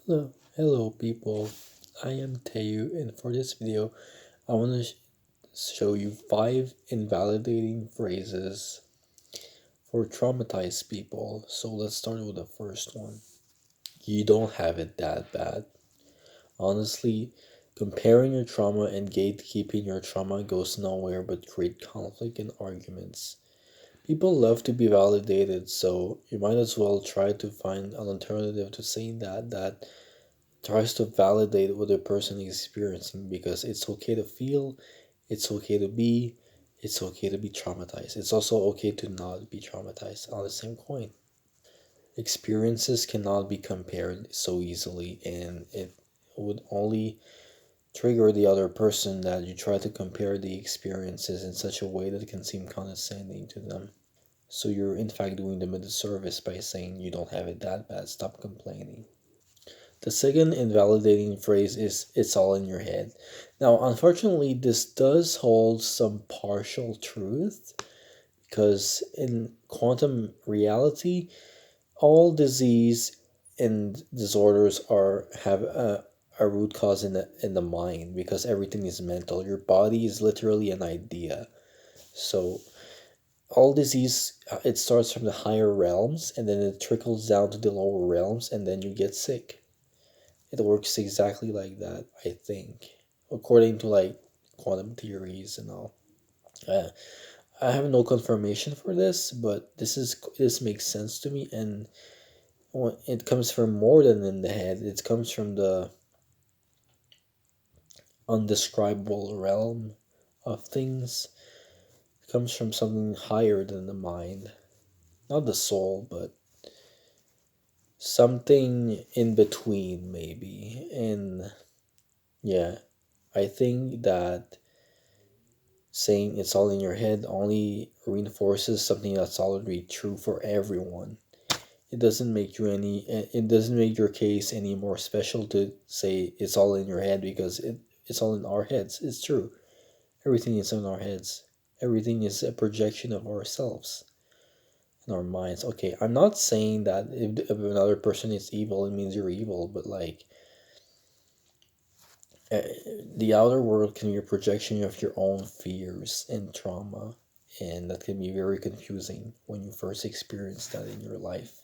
Hello people. I am Teo, and for this video, I want to show you 5 invalidating phrases for traumatized people. So let's start with the first one. You don't have it that bad. Honestly, comparing your trauma and gatekeeping your trauma goes nowhere but create conflict and arguments. People love to be validated, so you might as well try to find an alternative to saying that tries to validate what the person is experiencing, because it's okay to feel, it's okay to be, it's okay to be traumatized. It's also okay to not be traumatized on the same coin. Experiences cannot be compared so easily, and it would only trigger the other person that you try to compare the experiences in such a way that it can seem condescending to them. So you're in fact doing them a disservice by saying you don't have it that bad, stop complaining. The second invalidating phrase is "it's all in your head." Now, unfortunately, this does hold some partial truth, because in quantum reality, all disease and disorders are have a root cause in the mind, because everything is mental. Your body is literally an idea. So all disease, it starts from the higher realms and then it trickles down to the lower realms, and then you get sick. It works exactly like that, I think, according to like quantum theories and all. Uh, I have no confirmation for this, but this makes sense to me, and it comes from more than in the head. It comes from the undescribable realm of things. It comes from something higher than the mind, not the soul, but something in between, maybe. And yeah, I think that saying it's all in your head only reinforces something that's already true for everyone. It doesn't make your case any more special to say it's all in your head, because it's all in our heads. It's true. Everything is in our heads. Everything is a projection of ourselves in our minds. Okay, I'm not saying that if another person is evil, it means you're evil, but like, uh, the outer world can be a projection of your own fears and trauma, and that can be very confusing when you first experience that in your life.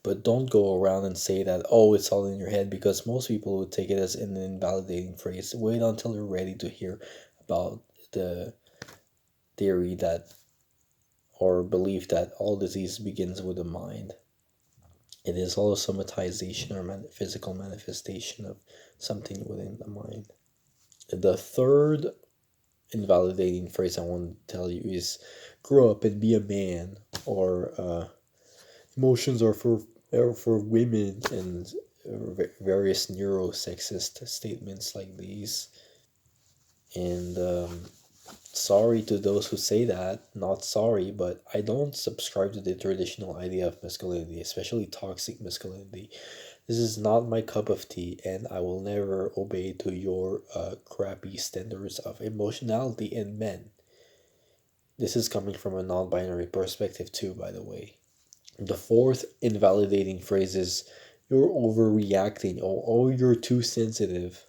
But don't go around and say that, oh, it's all in your head, because most people would take it as an invalidating phrase. Wait until you're ready to hear about the theory that, or belief that, all disease begins with the mind. It is all a somatization or physical manifestation of something within the mind. The third invalidating phrase I want to tell you is grow up and be a man, or emotions are for women, and various neurosexist statements like these. And sorry to those who say that, not sorry, but I don't subscribe to the traditional idea of masculinity, especially toxic masculinity. This is not my cup of tea, and I will never obey to your crappy standards of emotionality in men. This is coming from a non binary perspective, too, by the way. The fourth invalidating phrase is "you're overreacting," or "oh, you're too sensitive."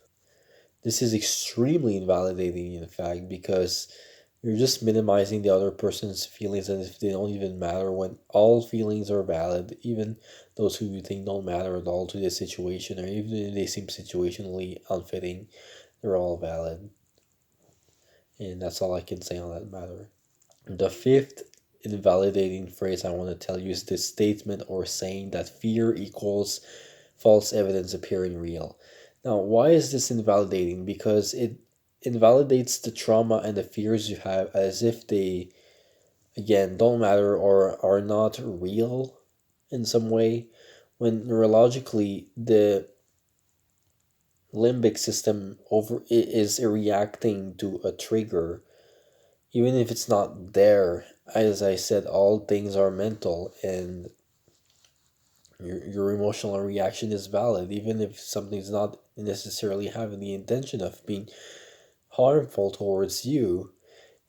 This is extremely invalidating, in fact, because you're just minimizing the other person's feelings as if they don't even matter, when all feelings are valid, even those who you think don't matter at all to the situation, or even if they seem situationally unfitting, they're all valid. And that's all I can say on that matter. The fifth invalidating phrase I want to tell you is this statement or saying that fear equals false evidence appearing real. Now, why is this invalidating? Because it invalidates the trauma and the fears you have as if they, again, don't matter or are not real in some way, when neurologically the limbic system is reacting to a trigger, even if it's not there. As I said, all things are mental, and your emotional reaction is valid, even if something's not necessarily having the intention of being harmful towards you.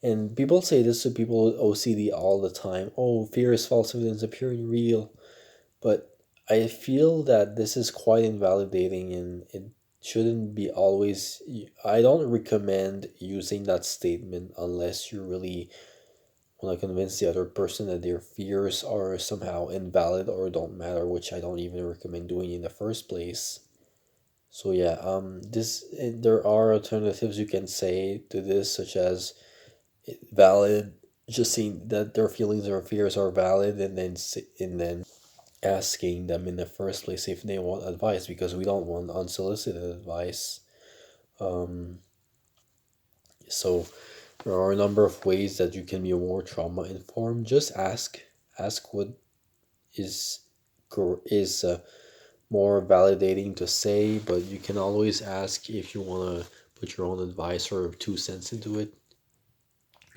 And people say this to people with OCD all the time. Oh, fear is false evidence appearing real. But I feel that this is quite invalidating and it shouldn't be always. I don't recommend using that statement unless you really want to convince the other person that their fears are somehow invalid or don't matter, which I don't even recommend doing in the first place. So yeah, there are alternatives you can say to this, such as valid, just saying that their feelings or fears are valid, and then asking them in the first place if they want advice, because we don't want unsolicited advice. Um, so there are a number of ways that you can be more trauma informed. Just ask what is is more validating to say, but you can always ask if you want to put your own advice or 2 cents into it.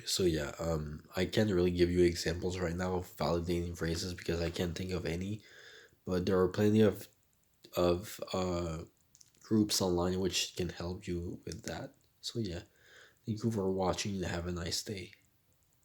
So yeah, I can't really give you examples right now of validating phrases because I can't think of any, but there are plenty of groups online which can help you with that. So yeah, thank you for watching and have a nice day.